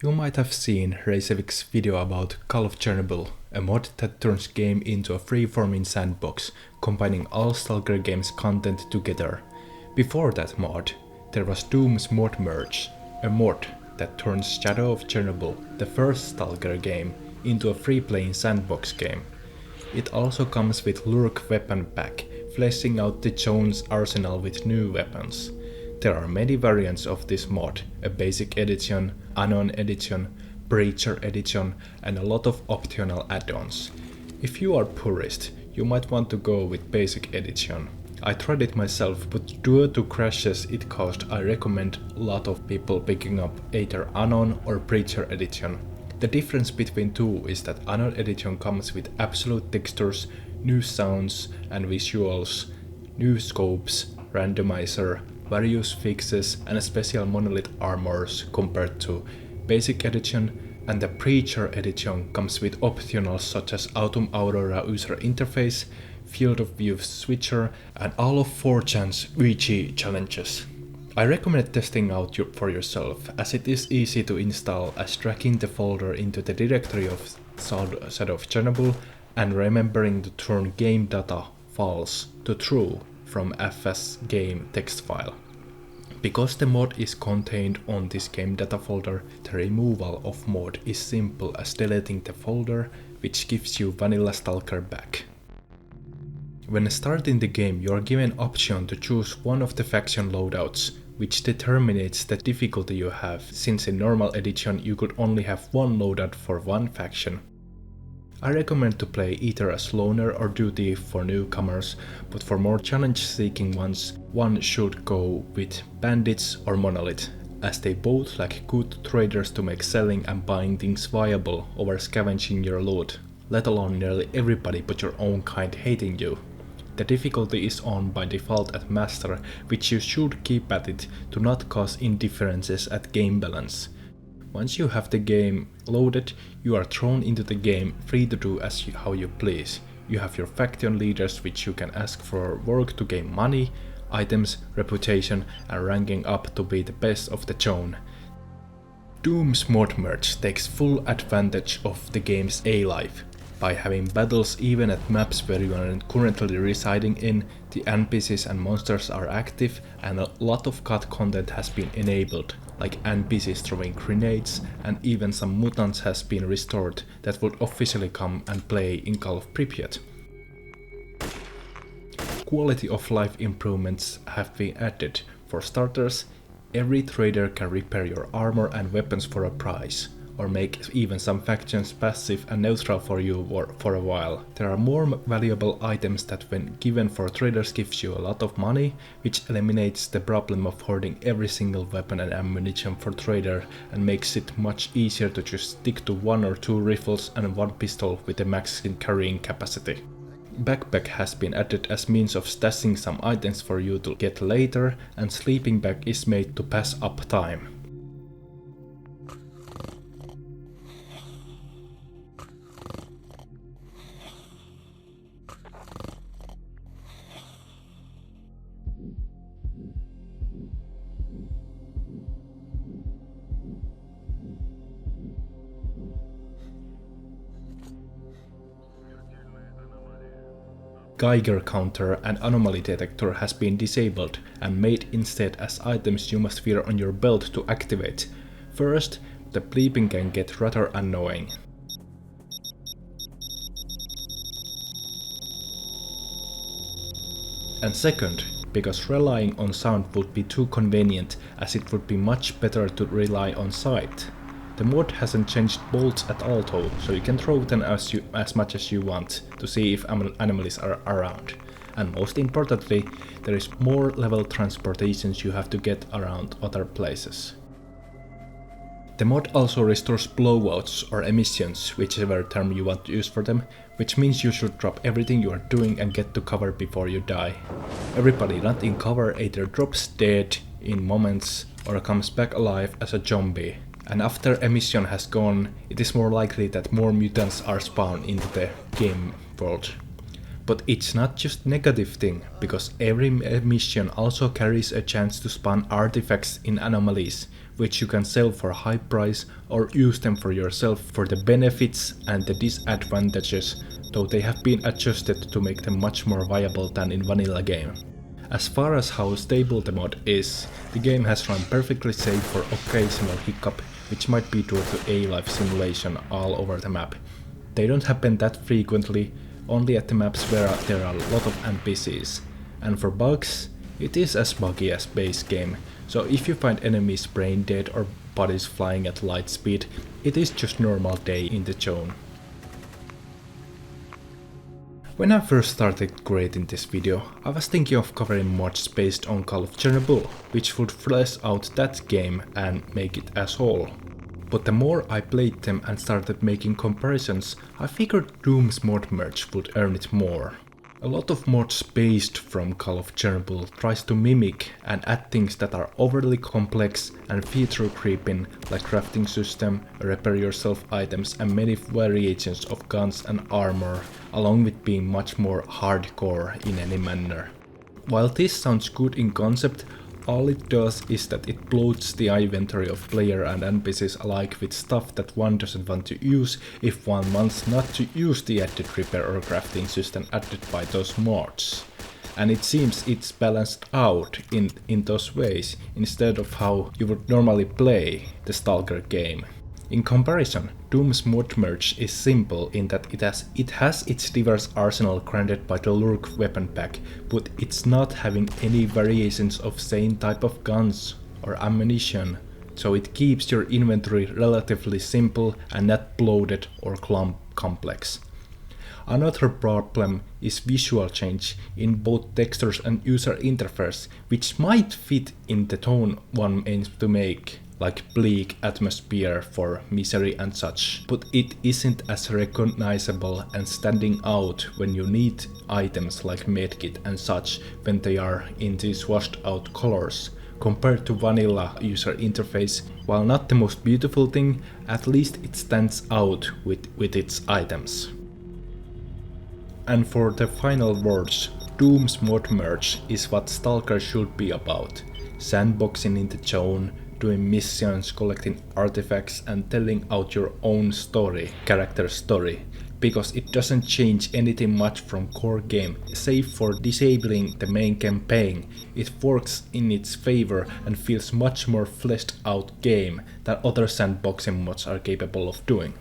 You might have seen Reisevik's video about Call of Chernobyl, a mod that turns game into a free-forming sandbox, combining all S.T.A.L.K.E.R game's content together. Before that mod, there was Doom's Mod Merge, a mod that turns Shadow of Chernobyl, the first S.T.A.L.K.E.R game, into a free-playing sandbox game. It also comes with LURK weapon pack, fleshing out the Jones arsenal with new weapons. There are many variants of this mod, a basic edition, Anon Edition, Breacher Edition, and a lot of optional add-ons. If you are purist, you might want to go with basic edition. I tried it myself, but due to crashes it caused, I recommend a lot of people picking up either Anon or Breacher Edition. The difference between two is that Anon Edition comes with absolute textures, new sounds and visuals, new scopes, randomizer, various fixes and special monolith armors compared to Basic Edition, and the Breacher Edition comes with optionals such as Autumn Aurora user interface, field of view switcher and all of 4chan's VG challenges. I recommend testing out for yourself, as it is easy to install as dragging the folder into the directory of Shadow of Chernobyl and remembering to turn game data false to true from fs game text file. Because the mod is contained on this game data folder, the removal of mod is simple as deleting the folder, which gives you vanilla S.T.A.L.K.E.R back. When starting the game, you are given option to choose one of the faction loadouts, which determines the difficulty you have, since in normal edition you could only have one loadout for one faction. I recommend to play either as loner or duty for newcomers, but for more challenge-seeking ones, one should go with bandits or monolith, as they both lack good traders to make selling and buying things viable over scavenging your loot, let alone nearly everybody but your own kind hating you. The difficulty is on by default at master, which you should keep at it to not cause indifferences at game balance. Once you have the game loaded, you are thrown into the game free to do how you please. You have your faction leaders which you can ask for work to gain money, items, reputation and ranking up to be the best of the zone. Doom's Mod Merge takes full advantage of the game's A-life. By having battles even at maps where you are currently residing in, the NPCs and monsters are active and a lot of CUT content has been enabled, like NPCs throwing grenades, and even some mutants has been restored that would officially come and play in Call of Pripyat. Quality of life improvements have been added. For starters, every trader can repair your armor and weapons for a price, or make even some factions passive and neutral for you for a while. There are more valuable items that when given for traders gives you a lot of money, which eliminates the problem of hoarding every single weapon and ammunition for trader and makes it much easier to just stick to one or two rifles and one pistol with a max carrying capacity. Backpack has been added as means of stashing some items for you to get later, and sleeping bag is made to pass up time. Geiger counter and anomaly detector has been disabled and made instead as items you must wear on your belt to activate. First, the bleeping can get rather annoying. And second, because relying on sound would be too convenient, as it would be much better to rely on sight. The mod hasn't changed bolts at all though, so you can throw them as much as you want to see if anomalies are around. And most importantly, there is more level transportations you have to get around other places. The mod also restores blowouts or emissions, whichever term you want to use for them, which means you should drop everything you are doing and get to cover before you die. Everybody not in cover either drops dead in moments or comes back alive as a zombie. And after emission has gone, it is more likely that more mutants are spawned into the game world. But it's not just negative thing, because every mission also carries a chance to spawn artifacts in anomalies, which you can sell for a high price or use them for yourself for the benefits and the disadvantages, though they have been adjusted to make them much more viable than in vanilla game. As far as how stable the mod is, the game has run perfectly safe for occasional hiccup, which might be due to A-life simulation all over the map. They don't happen that frequently, only at the maps where there are a lot of NPCs. And for bugs, it is as buggy as base game, so if you find enemies brain dead or bodies flying at light speed, it is just normal day in the zone. When I first started creating this video, I was thinking of covering mods based on Call of Chernobyl, which would flesh out that game and make it as whole. But the more I played them and started making comparisons, I figured Doom's mod merge would earn it more. A lot of mods based from Call of Chernobyl tries to mimic and add things that are overly complex and feature creeping, like crafting system, repair yourself items and many variations of guns and armor, along with being much more hardcore in any manner. While this sounds good in concept, all it does is that it bloats the inventory of player and NPCs alike with stuff that one doesn't want to use if one wants not to use the added repair or crafting system added by those mods. And it seems it's balanced out in those ways instead of how you would normally play the S.T.A.L.K.E.R game. In comparison, Doom's mod merge is simple in that it has its diverse arsenal granted by the LURK weapon pack, but it's not having any variations of same type of guns or ammunition, so it keeps your inventory relatively simple and not bloated or complex. Another problem is visual change in both textures and user interface, which might fit in the tone one aims to make, like bleak atmosphere for misery and such, but it isn't as recognizable and standing out when you need items like medkit and such when they are in these washed out colors. Compared to vanilla user interface, while not the most beautiful thing, at least it stands out with its items. And for the final words, Doom's mod merge is what S.T.A.L.K.E.R should be about. Sandboxing in the zone, doing missions, collecting artifacts and telling out your own story, character story, because it doesn't change anything much from core game, save for disabling the main campaign. It works in its favor and feels much more fleshed out game than other sandboxing mods are capable of doing.